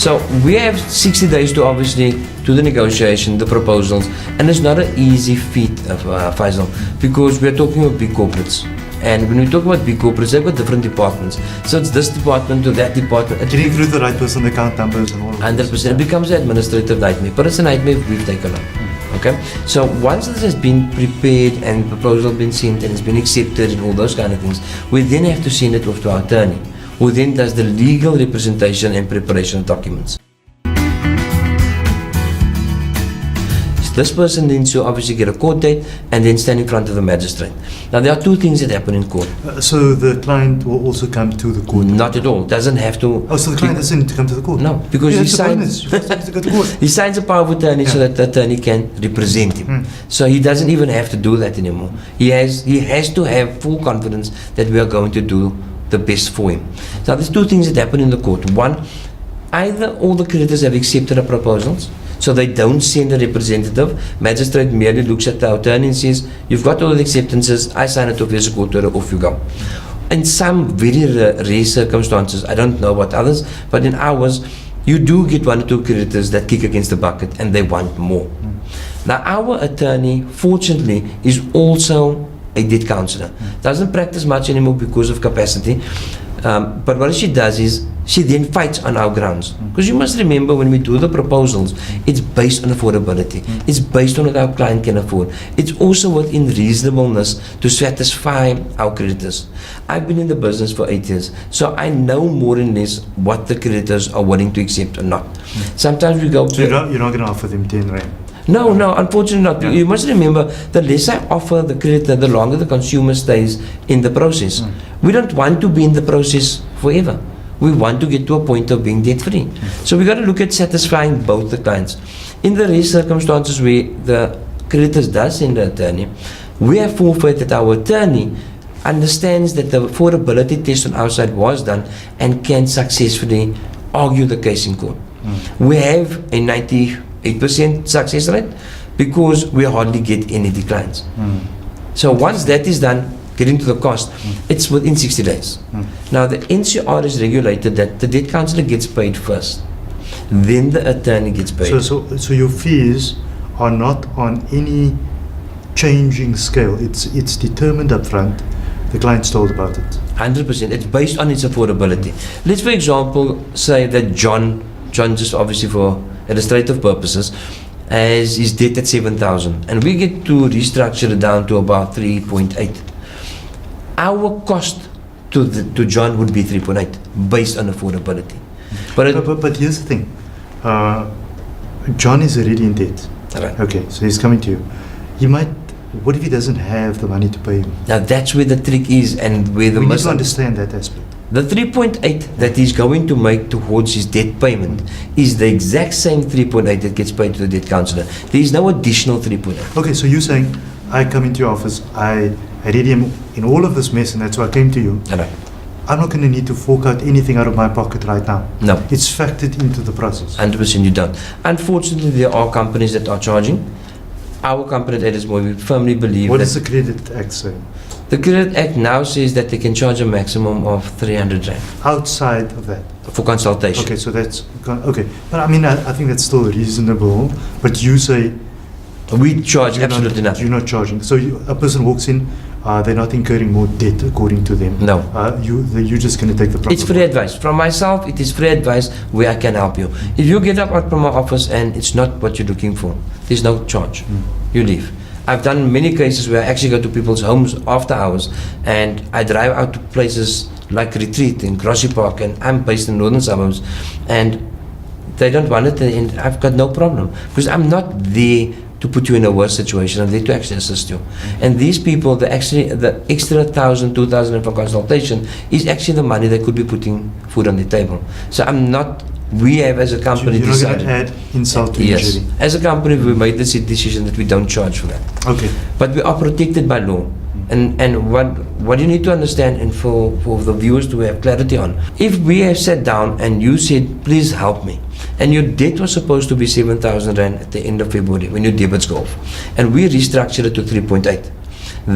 So we have 60 days to obviously do the negotiation, the proposals, and it's not an easy feat, Faizal, because we're talking about big corporates. And when we talk about big corporates, they've got different departments. So it's this department to that department. Getting through the right person, account numbers and all of 100%. It becomes an administrative nightmare. But it's a nightmare we've taken on. Okay? So once this has been prepared and the proposal been sent and it's been accepted and all those kind of things, we then have to send it off to our attorney, who then does the legal representation and preparation of documents. This person needs to obviously get a court date and then stand in front of the magistrate. Now there are two things that happen in court. So the client will also come to the court? Not at all. Doesn't have to. Oh, so the client doesn't need to come to the court? No, because he signs. He signs a power of attorney so that the attorney can represent him. So he doesn't even have to do that anymore. He has to have full confidence that we are going to do the best for him. Now there's two things that happen in the court. One, either all the creditors have accepted the proposals, so they don't send a representative. Magistrate merely looks at the attorney and says, you've got all the acceptances, I sign it off as a court order, off you go. In some very rare circumstances, I don't know about others, but in ours, you do get one or two creditors that kick against the bucket and they want more. Now our attorney, fortunately, is also a debt counsellor. Doesn't practice much anymore because of capacity, but what she does is, she then fights on our grounds. Because you must remember, when we do the proposals, it's based on affordability. It's based on what our client can afford. It's also within reasonableness to satisfy our creditors. I've been in the business for 8 years, so I know more or less what the creditors are willing to accept or not. Sometimes we go... So you're not going to offer them 10 rand? No, unfortunately not. You must remember, the less I offer the creditor, the longer the consumer stays in the process. We don't want to be in the process forever. We want to get to a point of being debt-free. So we got to look at satisfying both the clients. In the rare circumstances where the creditors does send the attorney, we have full faith that our attorney understands that the affordability test on our side was done and can successfully argue the case in court. We have a 98% success rate because we hardly get any declines. So once that is done, getting to the cost, it's within 60 days. Now the NCR is regulated that the debt counsellor gets paid first, then the attorney gets paid. So your fees are not on any changing scale. It's determined up front. The client's told about it. 100%. It's based on its affordability. Let's, for example, say that John just obviously for illustrative purposes, has his debt at 7,000, and we get to restructure it down to about 3.8. Our cost to John would be 3.8 based on affordability. But here's the thing. John is already in debt. Right. Okay, so he's coming to you. He might. What if he doesn't have the money to pay him? Now that's where the trick is, and where the we need to understand that aspect. The 3.8 that he's going to make towards his debt payment is the exact same 3.8 that gets paid to the debt counsellor. There is no additional 3.8. Okay, so you're saying, I come into your office, I read him in all of this mess, and that's why I came to you. Right. I'm not going to need to fork out anything out of my pocket right now. No. It's factored into the process. 100% you don't. Unfortunately, there are companies that are charging. Our company at Aidez Moi, we firmly believe What does the Credit Act say? The Credit Act now says that they can charge a maximum of 300 rand. Outside of that? For consultation. Okay, so that's, okay. But I mean, I think that's still reasonable, but you say... We charge absolutely nothing. You're not charging. So a person walks in, they're not incurring more debt according to them. No. You're just going to take the proper... It's free advice. From myself, it is free advice where I can help you. If you get up out from my office and it's not what you're looking for, there's no charge. You leave. I've done many cases where I actually go to people's homes after hours, and I drive out to places like Retreat in Grassy Park, and I'm based in northern suburbs, and they don't want it, and I've got no problem, because I'm not there to put you in a worse situation. I'm there to actually assist you. And these people, the extra 1,000, 2,000 for consultation is actually the money they could be putting food on the table. So I'm not... We have, as a company, you're decided... You're not going to add insult to yes. injury? As a company, we made this decision that we don't charge for that. Okay. But we are protected by law. And what you need to understand, and for the viewers to have clarity on, if we have sat down and you said, please help me, and your debt was supposed to be 7,000 rand at the end of February when your debits go off, and we restructured it to 3.8,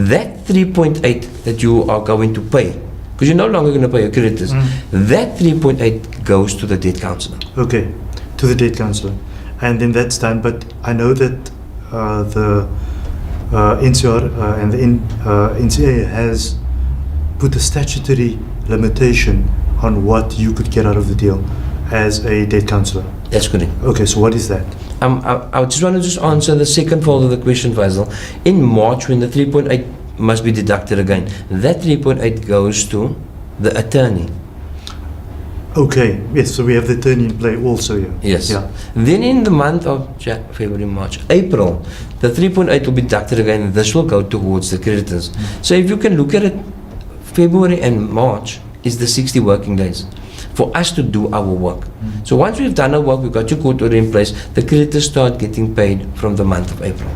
that 3.8 that you are going to pay because you're no longer going to pay your creditors. That 3.8 goes to the debt counsellor. Okay, to the debt counsellor, and then that's done. But I know that the NCR and the NCA has put a statutory limitation on what you could get out of the deal as a debt counsellor. That's correct. Okay, so what is that? I just want to answer the second part of the question, Faisal. In March, when the 3.8 must be deducted again, that 3.8 goes to the attorney. Okay, yes, so we have the attorney in play also here. Yes. Yeah. Then in the month of February, March, April, the 3.8 will be deducted again, and this will go towards the creditors. So if you can look at it, February and March is the 60 working days for us to do our work. So once we've done our work, we've got your court order in place, the creditors start getting paid from the month of April.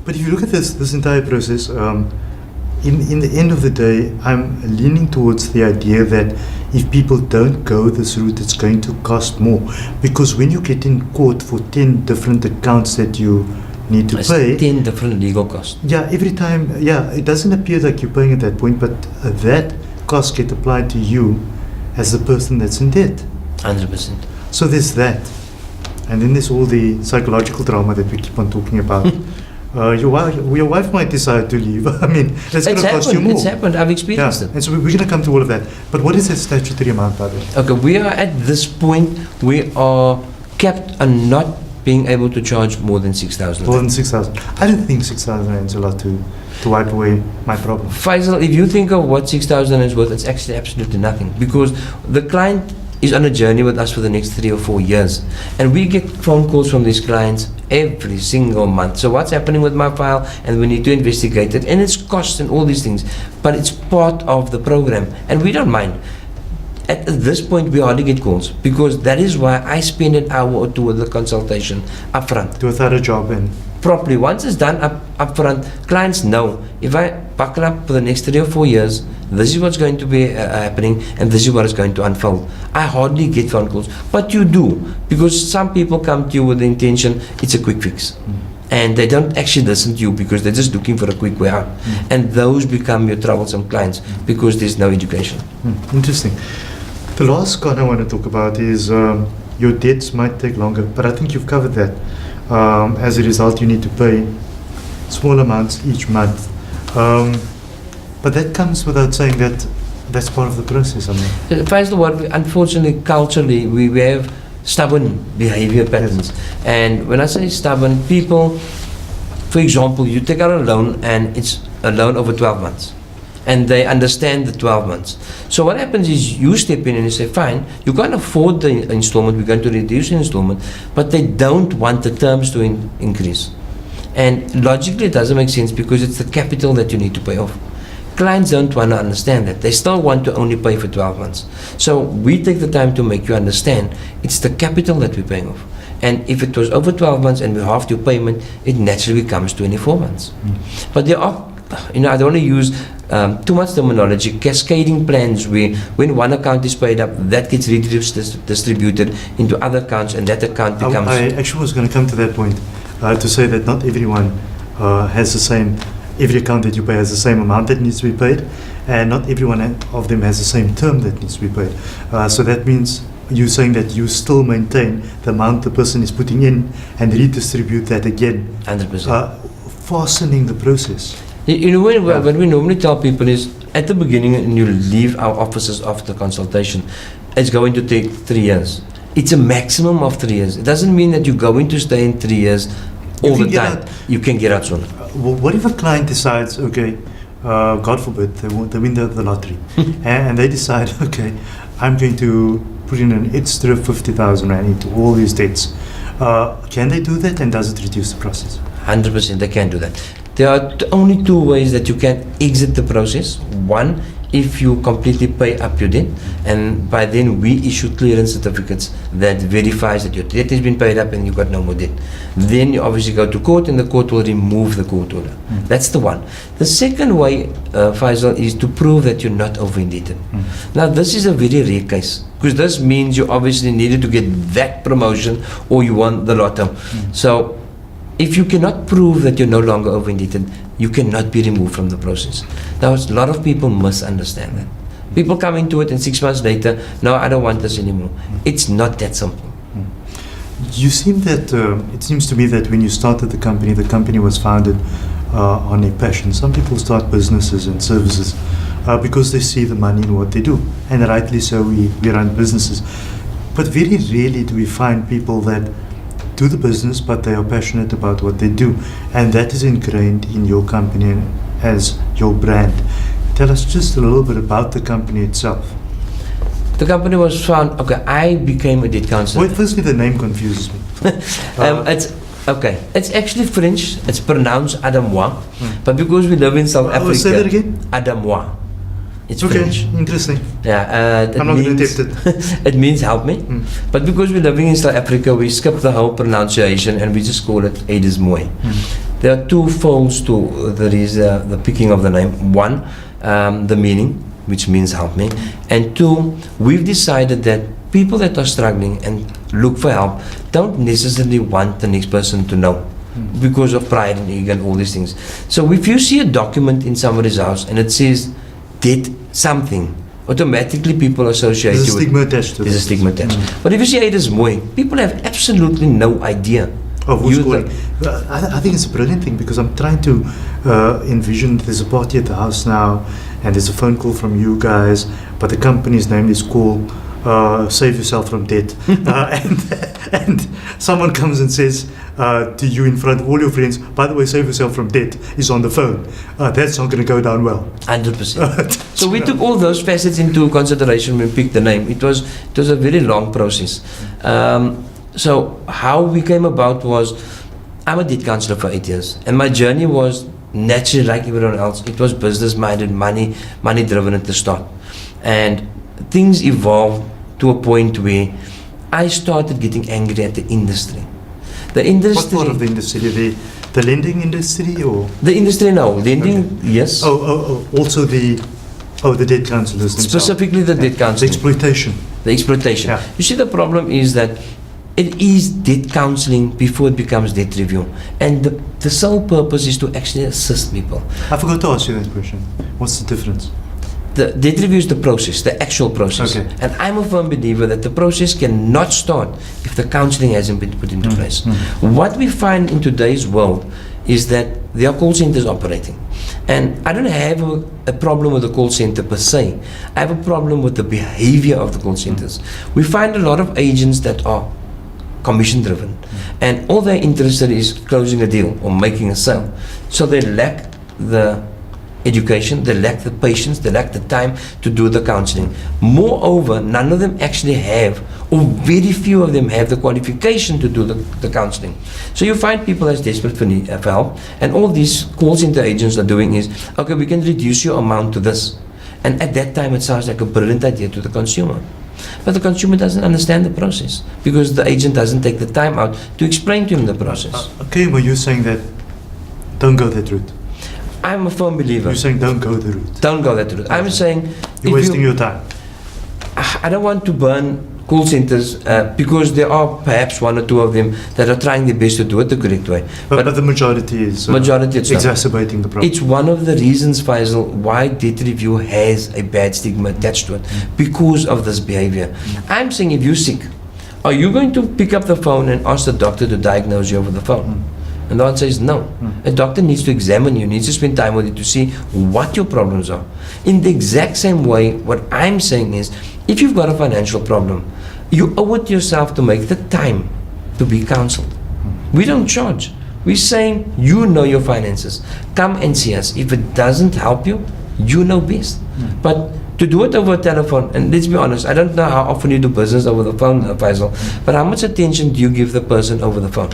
But if you look at this entire process, in the end of the day, I'm leaning towards the idea that if people don't go this route, it's going to cost more. Because when you get in court for 10 different accounts that you need to pay, 10 different legal costs. Yeah, every time, it doesn't appear like you're paying at that point, but that cost get applied to you as the person that's in debt. 100%. So there's that. And then there's all the psychological trauma that we keep on talking about. Your wife might decide to leave. I mean, that's going to cost you more. It's happened. I've experienced it. And so we're going to come to all of that. But what is the statutory amount, by the way? Okay, we are at this point, we are capped on not being able to charge more than 6,000. More than 6,000. I don't think 6,000 is a lot to wipe away my problem. Faisal, if you think of what 6,000 is worth, it's actually absolutely nothing, because the client is on a journey with us for the next 3 or 4 years, and we get phone calls from these clients every single month. So what's happening with my file, and we need to investigate it, and it's costs and all these things, but it's part of the program, and we don't mind. At this point, we hardly get calls, because that is why I spend an hour or two with the consultation upfront. Do a thorough job and Properly. Once it's done upfront, clients know, if I buckle up for the next 3 or 4 years, this is what's going to be happening, and this is what is going to unfold. I hardly get phone calls, but you do, because some people come to you with the intention, it's a quick fix. And they don't actually listen to you because they're just looking for a quick way out. And those become your troublesome clients because there's no education. Interesting. The last card I want to talk about is your debts might take longer, but I think you've covered that. As a result, you need to pay small amounts each month. But that comes without saying that that's part of the process. I mean, First of all, unfortunately, culturally, we have stubborn behavior patterns. And when I say stubborn, people, for example, you take out a loan and it's a loan over 12 months. And they understand the 12 months. So what happens is you step in and you say, fine, you can't afford the installment, we're going to reduce the installment, but they don't want the terms to increase. And logically it doesn't make sense because it's the capital that you need to pay off. Clients don't want to understand that. They still want to only pay for 12 months. So we take the time to make you understand it's the capital that we're paying off. And if it was over 12 months and we halved your payment, it naturally becomes 24 months. But there are, I don't want to use too much terminology, cascading plans where when one account is paid up, that gets distributed into other accounts, and that account becomes... I actually was going to come to that point, to say that not everyone has the same, every account that you pay has the same amount that needs to be paid, and not everyone of them has the same term that needs to be paid. So that means you're saying that you still maintain the amount the person is putting in and redistribute that again. 100%. Fastening the process. What we normally tell people is, at the beginning, when you leave our offices after consultation, it's going to take 3 years. It's a maximum of 3 years. It doesn't mean that you're going to stay in 3 years all the time. You can get out sooner. What if a client decides, okay, God forbid, they win the lottery, and they decide, okay, I'm going to put in an extra 50,000 rand into all these debts. Can they do that, and does it reduce the process? 100% they can do that. There are only 2 ways that you can exit the process. One, if you completely pay up your debt, and by then we issue clearance certificates that verifies that your debt has been paid up and you've got no more debt. Then you obviously go to court and the court will remove the court order. That's the one. The second way, Faisal, is to prove that you're not over-indebted. Now this is a very rare case, because this means you obviously needed to get that promotion or you won the lotto. So if you cannot prove that you're no longer over-indebted, you cannot be removed from the process. Now, a lot of people misunderstand that. People come into it and 6 months later, no, I don't want this anymore. It's not that simple. You seem that, it seems to me that when you started the company was founded on a passion. Some people start businesses and services because they see the money in what they do. And rightly so, we run businesses. But very rarely do we find people that do the business, but they are passionate about what they do. And that is ingrained in your company as your brand. Tell us just a little bit about the company itself. The company was found, okay, I became a debt counselor. Wait, firstly, the name confuses me. It's actually French, it's pronounced Aidez Moi, but because we live in South Africa, say that again? Aidez Moi. It's okay, French. Interesting. Yeah, I'm not going to attempt it. It means help me. But because we're living in South Africa, we skip the whole pronunciation and we just call it Aidez Moi. There are two folds to the picking of the name. One, the meaning, which means help me. And two, we've decided that people that are struggling and look for help don't necessarily want the next person to know because of pride and ego and all these things. So if you see a document in somebody's house and it says debt something, automatically people associate There's a with stigma attached to it. There's a stigma attached. But if you see Aidez Moi, people have absolutely no idea. Of who's calling. I think it's a brilliant thing because I'm trying to envision there's a party at the house now and there's a phone call from you guys, but the company's name is called Save Yourself from Debt. And someone comes and says to you in front of all your friends, by the way, Save Yourself from Debt is on the phone. That's not going to go down well. 100%. So we took all those facets into consideration when we picked the name. It was a very long process. So how we came about was, I'm a debt counselor for 8 years, and my journey was naturally like everyone else. It was business-minded, money-driven at the start, and things evolved to a point where I started getting angry at the industry. The industry. What part of the industry? The lending industry, or the industry? No, lending. Okay. Yes. Also the debt counselors themselves. Specifically the debt counseling. The exploitation. Yeah. You see, the problem is that it is debt counseling before it becomes debt review, and the sole purpose is to actually assist people. I forgot to ask you that question. What's the difference? The debt review is the process, the actual process. Okay. And I'm a firm believer that the process cannot start if the counseling hasn't been put into place. What we find in today's world is that there are call centers operating. And I don't have a problem with the call center per se. I have a problem with the behavior of the call centers. We find a lot of agents that are commission driven, and all they're interested is closing a deal or making a sale. So they lack the education, they lack the patience, they lack the time to do the counseling. Moreover, none of them actually have, or very few of them have, the qualification to do the counseling. So you find people as desperate for help, and all these call center agents are doing is, okay, we can reduce your amount to this. And at that time it sounds like a brilliant idea to the consumer. But the consumer doesn't understand the process because the agent doesn't take the time out to explain to him the process. Okay, but you're saying that don't go that route. I'm a firm believer. You're saying don't go the route. Don't go that route. I'm saying you're wasting your time. I don't want to burn call centers because there are perhaps one or two of them that are trying their best to do it the correct way. But the majority is exacerbating the problem. It's one of the reasons, Faizal, why debt review has a bad stigma attached to it, because of this behavior. I'm saying if you're sick, are you going to pick up the phone and ask the doctor to diagnose you over the phone? And the answer is no. A doctor needs to examine you, needs to spend time with you to see what your problems are. In the exact same way, what I'm saying is, if you've got a financial problem, you owe it yourself to make the time to be counseled. We don't charge. We're saying, you know your finances. Come and see us. If it doesn't help you, you know best. But to do it over a telephone, and let's be honest, I don't know how often you do business over the phone, Faizal, but how much attention do you give the person over the phone?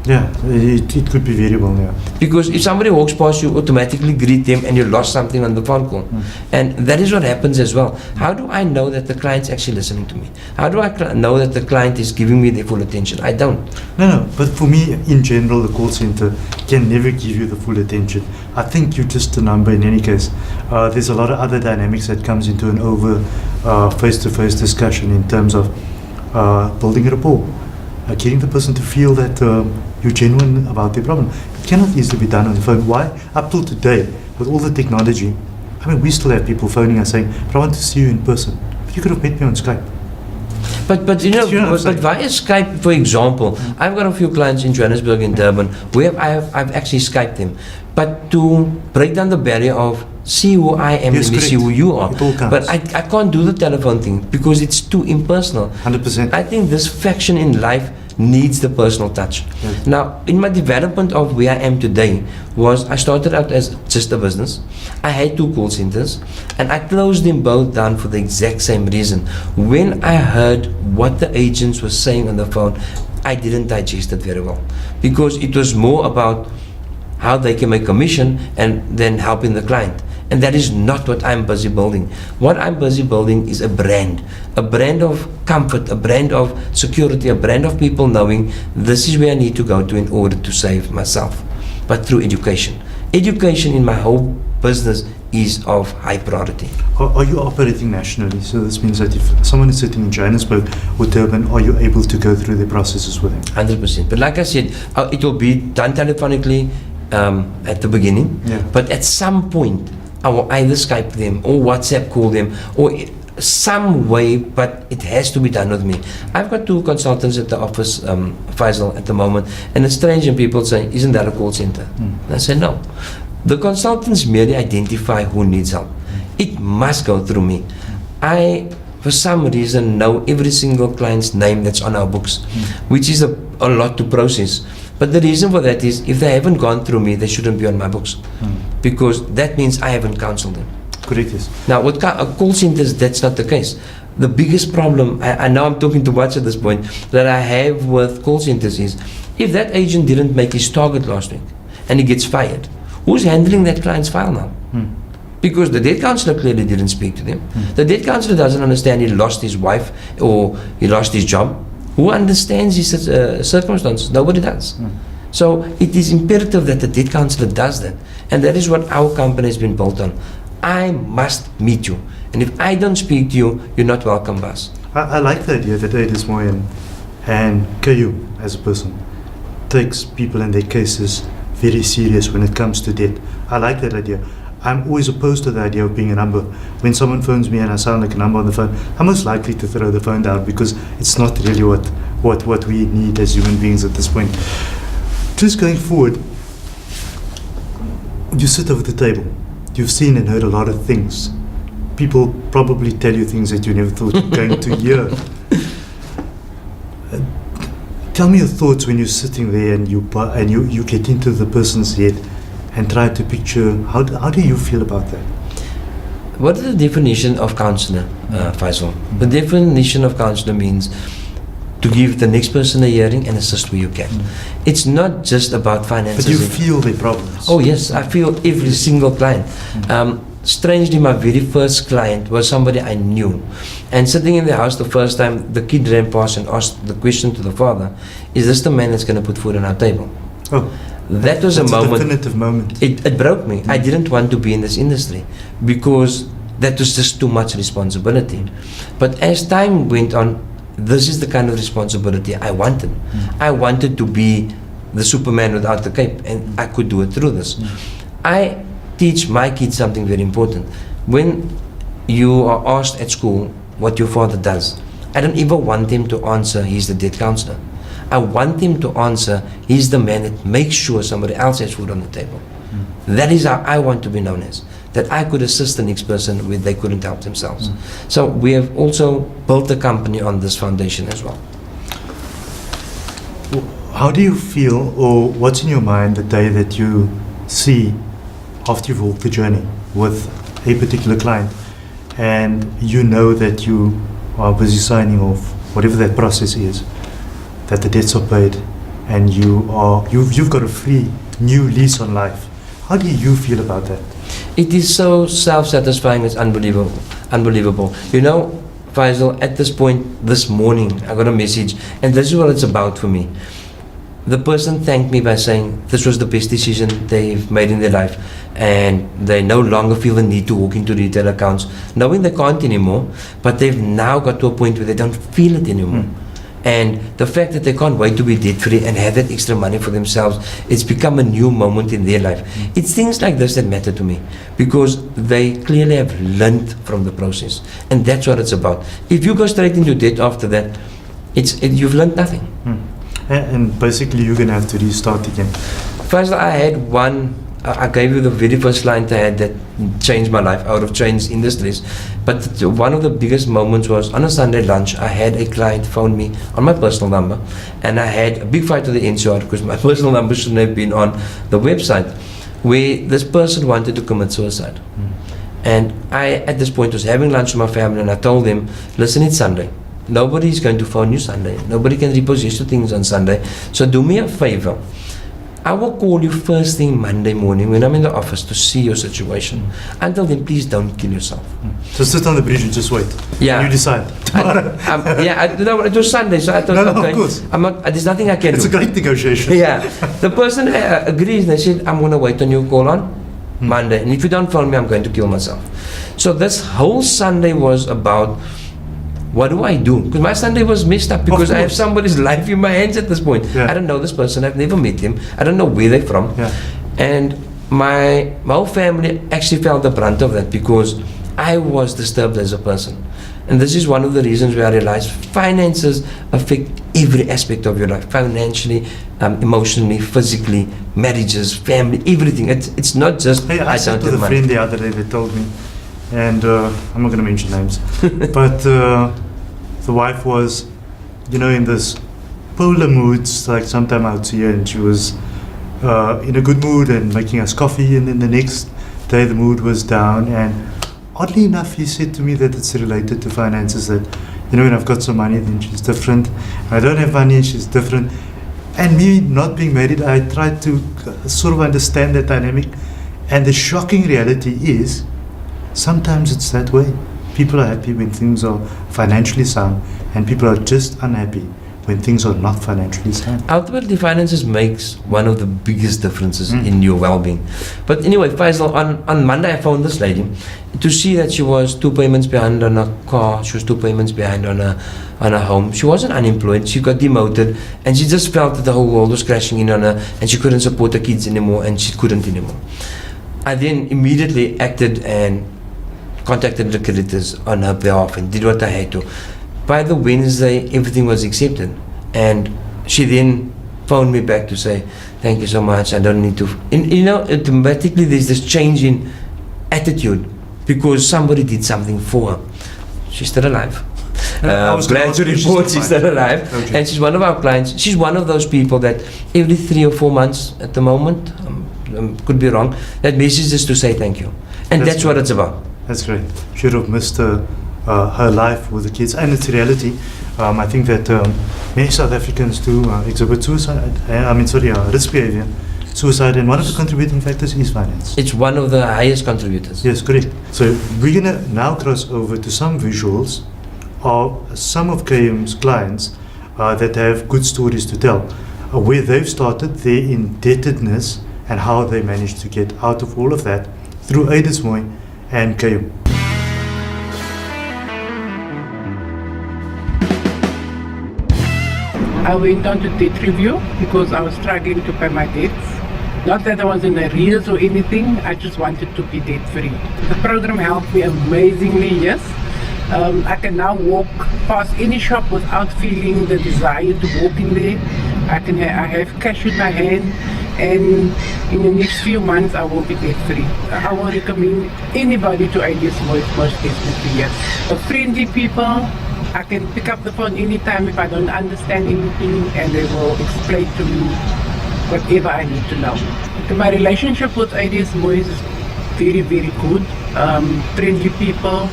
Yeah, it could be variable, yeah. Because if somebody walks past, you automatically greet them and you lost something on the phone call. And that is what happens as well. How do I know that the client's actually listening to me? How do I know that the client is giving me their full attention? I don't. No, but for me, in general, the call center can never give you the full attention. I think you're just a number in any case. There's a lot of other dynamics that comes into an over face-to-face discussion in terms of building rapport. Getting the person to feel that you're genuine about their problem. It cannot easily be done on the phone. Why? Up till today, with all the technology, I mean, we still have people phoning us saying, but I want to see you in person. But you could have met me on Skype. But you know, but via Skype, for example, I've got a few clients in Johannesburg and Durban where I've actually Skyped them. But to break down the barrier of see who I am and see who you are. But I can't do the telephone thing because it's too impersonal. 100%. I think this faction in life needs the personal touch. Yes. Now, in my development of where I am today was I started out as just a business. I had 2 call centers and I closed them both down for the exact same reason. When I heard what the agents were saying on the phone, I didn't digest it very well because it was more about how they can make commission and then helping the client. And that is not what I'm busy building. What I'm busy building is a brand of comfort, a brand of security, a brand of people knowing this is where I need to go to in order to save myself, but through education. Education in my whole business is of high priority. Are you operating nationally? So this means that if someone is sitting in Johannesburg or Durban, are you able to go through the processes with them? 100%. But like I said, it will be done telephonically at the beginning, but at some point I will either Skype them or WhatsApp call them or some way, but it has to be done with me. I've got 2 consultants at the office, Faizal, at the moment, and it's strange when people say, isn't that a call center? And I say, no. The consultants merely identify who needs help. It must go through me. I, for some reason, know every single client's name that's on our books, which is a lot to process. But the reason for that is if they haven't gone through me, they shouldn't be on my books because that means I haven't counseled them. Correct, yes. Now, with call centers, that's not the case. The biggest problem, I know I'm talking too much at this point, that I have with call centers is if that agent didn't make his target last week and he gets fired, who's handling that client's file now? Because the debt counselor clearly didn't speak to them. The debt counselor doesn't understand he lost his wife or he lost his job. Who understands his circumstances? Nobody does. So it is imperative that the debt counselor does that. And that is what our company has been built on. I must meet you. And if I don't speak to you, you're not welcome, boss. I like the idea that Aidez Moi and Quayum as a person takes people and their cases very serious when it comes to debt. I like that idea. I'm always opposed to the idea of being a number. When someone phones me and I sound like a number on the phone, I'm most likely to throw the phone down because it's not really what we need as human beings at this point. Just going forward, you sit over the table. You've seen and heard a lot of things. People probably tell you things that you never thought you were going to hear. Tell me your thoughts when you're sitting there and you get into the person's head and try to picture, how do you feel about that? What is the definition of counselor, Faisal? The definition of counselor means to give the next person a hearing and assist where you can. It's not just about finances. But you feel their problems. Oh yes, I feel every single client. Strangely, my very first client was somebody I knew. And sitting in the house the first time, the kid ran past and asked the question to the father, is this the man that's going to put food on our table? Oh. That was a moment. A definitive moment. It broke me. I didn't want to be in this industry because that was just too much responsibility. But as time went on, this is the kind of responsibility I wanted. I wanted to be the Superman without the cape, and I could do it through this. I teach my kids something very important. When you are asked at school what your father does, I don't even want them to answer he's the debt counselor. I want them to answer he's the man that makes sure somebody else has food on the table. That is how I want to be known as. That I could assist the next person when they couldn't help themselves. So we have also built the company on this foundation as well. How do you feel, or what's in your mind the day that you see after you've walked the journey with a particular client and you know that you are busy signing off whatever that process is, that the debts are paid and you've got a free new lease on life? How do you feel about that? It is so self-satisfying, it's unbelievable. You know, Faisal, at this point, this morning, I got a message, and this is what it's about for me. The person thanked me by saying this was the best decision they've made in their life, and they no longer feel the need to walk into retail accounts, knowing they can't anymore, but they've now got to a point where they don't feel it anymore. And the fact that they can't wait to be debt-free and have that extra money for themselves, it's become a new moment in their life. It's things like this that matter to me, because they clearly have learned from the process. And that's what it's about. If you go straight into debt after that, you've learned nothing. And basically you're going to have to restart again. First, I had I gave you the very first client I had that changed my life, out of chains industries. But one of the biggest moments was on a Sunday lunch. I had a client phone me on my personal number, and I had a big fight with the NCR because my personal number shouldn't have been on the website, where this person wanted to commit suicide. And I, at this point, was having lunch with my family, and I told them, listen, it's Sunday. Nobody is going to phone you Sunday. Nobody can repossess your things on Sunday. So do me a favor. I will call you first thing Monday morning when I'm in the office to see your situation. Until then, please don't kill yourself. So sit on the bridge and just wait. Yeah. And you decide tomorrow. It was Sunday, so I thought, okay, of course. there's nothing I can It's do. a great negotiation. Yeah. The person agrees, and they said, I'm going to wait on your call on Monday. And if you don't phone me, I'm going to kill myself. So this whole Sunday was about, what do I do? Because my Sunday was messed up because I have somebody's life in my hands at this point. Yeah. I don't know this person. I've never met him. I don't know where they're from. Yeah. And my whole family actually felt the brunt of that because I was disturbed as a person. And this is one of the reasons where I realized finances affect every aspect of your life. Financially, emotionally, physically, marriages, family, everything. It's not just Hey, I said to the friend the other day, they told me, and I'm not going to mention names, but the wife was, in this polar moods, like sometime out here, and she was in a good mood and making us coffee, and then the next day the mood was down, and oddly enough he said to me that it's related to finances, that when I've got some money then she's different, I don't have money and she's different. And me not being married, I tried to sort of understand that dynamic, and the shocking reality is sometimes it's that way. People are happy when things are financially sound, and people are just unhappy when things are not financially sound. Ultimately, finances makes one of the biggest differences in your well-being. But anyway, Faizal, on Monday I phoned this lady to see that she was 2 payments behind on a car, she was 2 payments behind on a home. She wasn't unemployed, she got demoted, and she just felt that the whole world was crashing in on her, and she couldn't support her kids anymore, and she couldn't anymore. I then immediately acted and contacted the creditors on her behalf and did what I had to. By the Wednesday, everything was accepted, and she then phoned me back to say, thank you so much, I don't need to. And automatically there's this change in attitude because somebody did something for her. She's still alive. Glad to report she's still alive. Okay. And she's one of our clients. She's one of those people that every 3 or 4 months at the moment, could be wrong, that messages to say thank you. And that's what it's about. That's great. Should have missed her life with the kids, and it's a reality. I think that many South Africans do exhibit risk behavior, suicide, and one of the contributing factors is finance. It's one of the highest contributors. Yes, correct. So we're going to now cross over to some visuals of some of Quayum's clients that have good stories to tell, where they've started their indebtedness and how they managed to get out of all of that through Aidez Moi and Quayum. I went on to debt review because I was struggling to pay my debts. Not that I was in arrears or anything, I just wanted to be debt free. The program helped me amazingly, yes. I can now walk past any shop without feeling the desire to walk in there. I have cash in my hand, and in the next few months I will be debt free. I will recommend anybody to Aidez Moi, most definitely, yes. Friendly people, I can pick up the phone anytime if I don't understand anything, and they will explain to me whatever I need to know. My relationship with Aidez Moi is very, very good. Friendly people.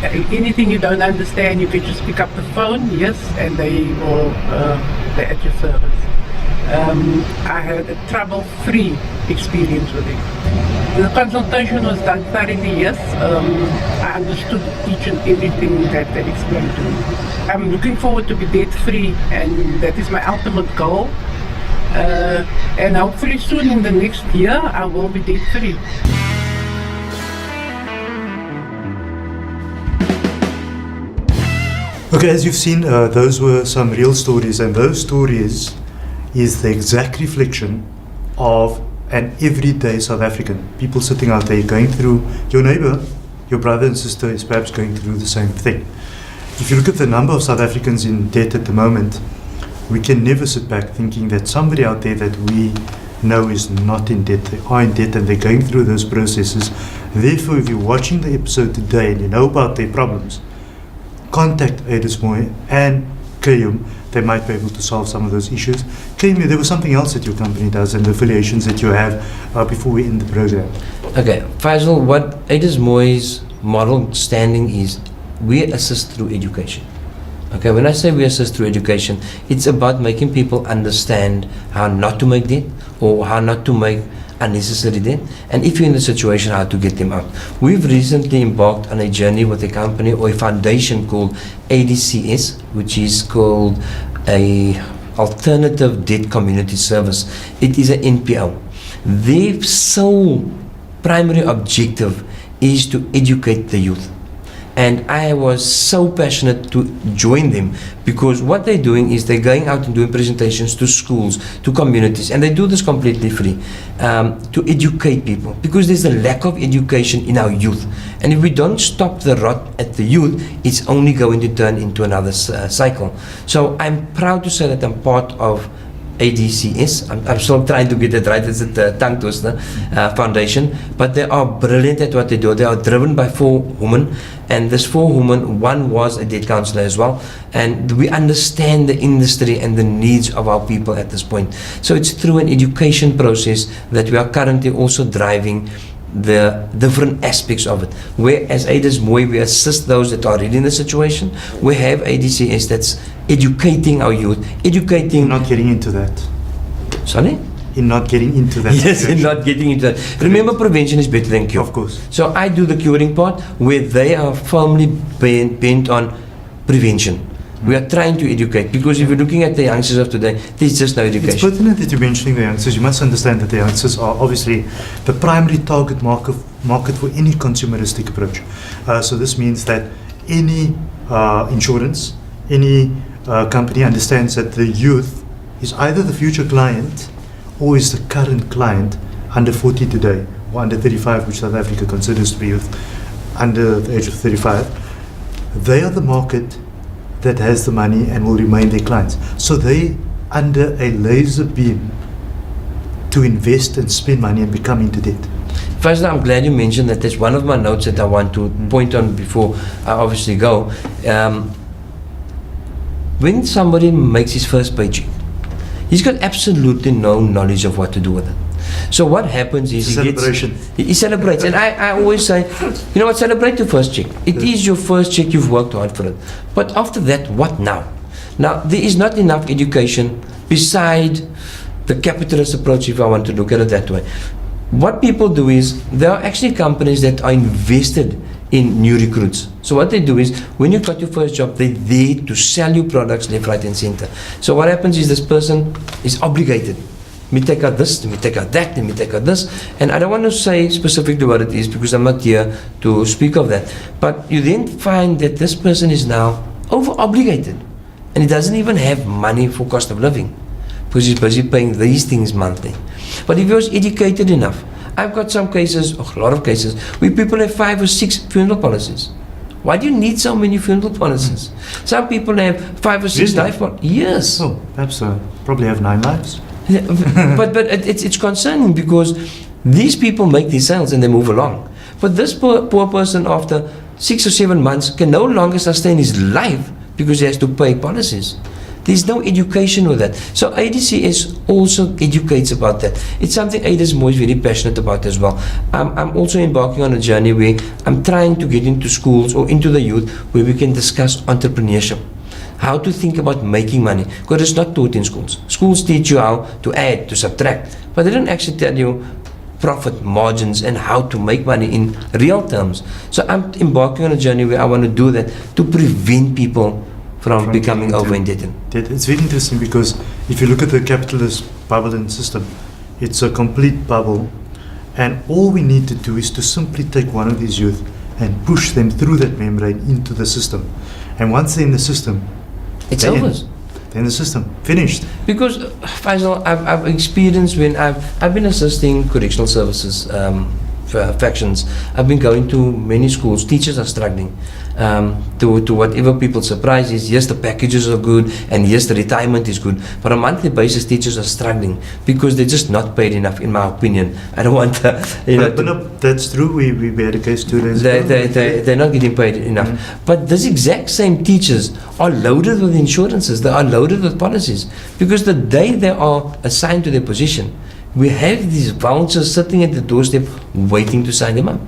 Anything you don't understand, you can just pick up the phone, yes, and they're at your service. I had a trouble-free experience with it. The consultation was done thoroughly, yes. I understood each and everything that they explained to me. I'm looking forward to be debt-free, and that is my ultimate goal. And hopefully soon in the next year, I will be debt-free. Okay, as you've seen, those were some real stories, and those stories is the exact reflection of an everyday South African. People sitting out there going through, your neighbor, your brother and sister is perhaps going through the same thing. If you look at the number of South Africans in debt at the moment, we can never sit back thinking that somebody out there that we know is not in debt. They are in debt and they're going through those processes. Therefore, if you're watching the episode today and you know about their problems, contact Aidez Moi and Quayum. They might be able to solve some of those issues. Quayum, there was something else that your company does and the affiliations that you have before we end the program. Okay, Faizal, what Aidez Moi's model standing is, we assist through education. Okay, when I say we assist through education, it's about making people understand how not to make debt or how not to make unnecessary debt, and if you're in the situation, how to get them out. We've recently embarked on a journey with a company or a foundation called ADCS, which is called a Alternative Debt Community Service. It is an NPO. Their sole primary objective is to educate the youth. And I was so passionate to join them because what they're doing is they're going out and doing presentations to schools, to communities, and they do this completely free to educate people because there's a lack of education in our youth. And if we don't stop the rot at the youth, it's only going to turn into another cycle. So I'm proud to say that I'm part of ADCS. I'm still trying to get it right. It's a tongue twister foundation, but they are brilliant at what they do. They are driven by 4 women, and this 4 women, one was a debt counselor as well, and we understand the industry and the needs of our people at this point. So it's through an education process that we are currently also driving the different aspects of it. Where as Aidez Moi, we assist those that are already in the situation. We have ADCS that's educating our youth, educating. Not getting into that. Sorry? In not getting into that. Yes, in not getting into that. Remember, prevention is better than cure. Of course. So I do the curing part where they are firmly bent on prevention. We are trying to educate because if you're looking at the youngsters of today, there's just no education. It's pertinent that you're mentioning the youngsters. You must understand that the youngsters are obviously the primary target market for any consumeristic approach. So this means that any insurance, any company understands that the youth is either the future client or is the current client under 40 today or under 35, which South Africa considers to be youth under the age of 35. They are the market that has the money and will remain their clients. So they under a laser beam to invest and spend money and become into debt. First, I'm glad you mentioned that. There's one of my notes that I want to point on before I obviously go. When somebody makes his first paycheck, he's got absolutely no knowledge of what to do with it. So what happens is he celebrates, and I always say, you know what, celebrate your first check. It is your first check, you've worked hard for it. But after that, what now? Now, there is not enough education beside the capitalist approach, if I want to look at it that way. What people do is, there are actually companies that are invested in new recruits. So what they do is, when you got your first job, they're there to sell you products left, right, and center. So what happens is this person is obligated. Me take out this, me take out that, me take out this. And I don't want to say specifically what it is because I'm not here to speak of that. But you then find that this person is now over-obligated. And he doesn't even have money for cost of living because he's busy paying these things monthly. But if he was educated enough, I've got some cases, a lot of cases, where people have 5 or 6 funeral policies. Why do you need so many funeral policies? Some people have 5 or 6 life policies. Yes. Oh, perhaps probably have 9 lives. Yeah, but it's concerning because these people make these sales and they move along. But this poor person after 6 or 7 months can no longer sustain his life because he has to pay policies. There's no education with that. So ADCS also educates about that. It's something Aidez Moi is very passionate about as well. I'm also embarking on a journey where I'm trying to get into schools or into the youth where we can discuss entrepreneurship. How to think about making money, because it's not taught in schools. Schools teach you how to add, to subtract, but they don't actually tell you profit margins and how to make money in real terms. So I'm embarking on a journey where I want to do that to prevent people from becoming over-indebted. It's very interesting because if you look at the capitalist bubble and system, it's a complete bubble, and all we need to do is to simply take one of these youth and push them through that membrane into the system. And once they're in the system, It's they're over. they're in the system. Finished. Because, Faisal, I've experienced when I've been assisting correctional services factions. I've been going to many schools. Teachers are struggling. To whatever people's surprise is, yes, the packages are good, and yes, the retirement is good. But on a monthly basis, teachers are struggling because they're just not paid enough, in my opinion. I don't want to, But no, that's true. We had a case 2 days ago. they're not getting paid enough. But these exact same teachers are loaded with insurances. They are loaded with policies because the day they are assigned to their position, we have these vouchers sitting at the doorstep waiting to sign them up.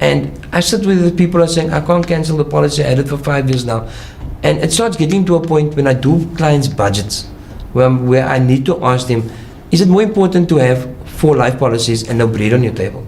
And I sit with the people who are saying, I can't cancel the policy, I had it for 5 years now. And it starts getting to a point when I do clients' budgets, where I need to ask them, is it more important to have 4 life policies and no bread on your table?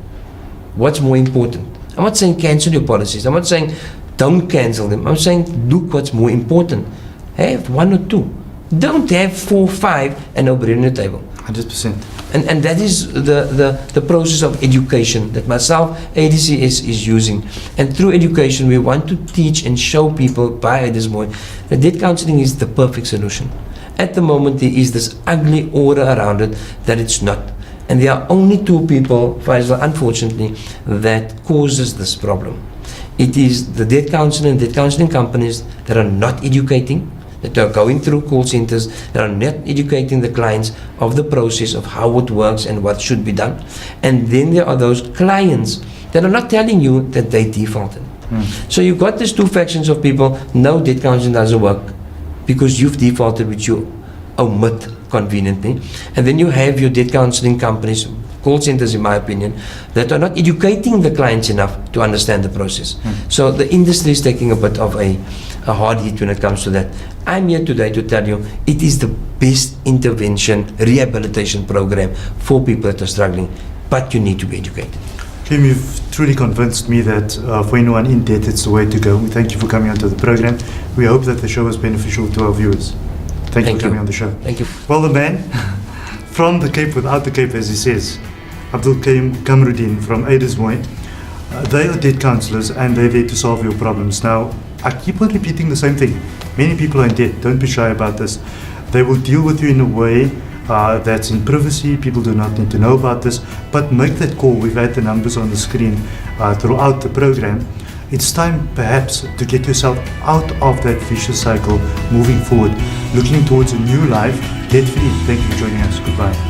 What's more important? I'm not saying cancel your policies. I'm not saying don't cancel them. I'm saying look what's more important. Have 1 or 2. Don't have 4, 5 and no bread on your table. 100%. And that is the process of education that myself, ADCS, is using. And through education, we want to teach and show people by Aidez Moi that debt counselling is the perfect solution. At the moment, there is this ugly aura around it that it's not. And there are only 2 people, Faisal, unfortunately, that causes this problem. It is the debt counselling and debt counselling companies that are not educating, that are going through call centers, that are not educating the clients of the process of how it works and what should be done. And then there are those clients that are not telling you that they defaulted. So you've got these 2 factions of people. No, debt counseling doesn't work because you've defaulted, which you omit conveniently. And then you have your debt counseling companies, call centers, in my opinion, that are not educating the clients enough to understand the process. So the industry is taking a bit of a hard hit when it comes to that. I'm here today to tell you it is the best intervention rehabilitation program for people that are struggling, but you need to be educated. Kim, you've truly convinced me that for anyone in debt, it's the way to go. We thank you for coming onto the program. We hope that the show was beneficial to our viewers. Thank you for coming on the show. Thank you. Well, the man from the Cape without the Cape, as he says, Abdul Quayum Camroodien from Aidez Moi. They are debt counsellors and they're there to solve your problems. Now, I keep on repeating the same thing. Many people are in debt. Don't be shy about this. They will deal with you in a way that's in privacy. People do not need to know about this. But make that call. We've had the numbers on the screen throughout the program. It's time perhaps to get yourself out of that vicious cycle, moving forward, looking towards a new life, debt-free. Thank you for joining us. Goodbye.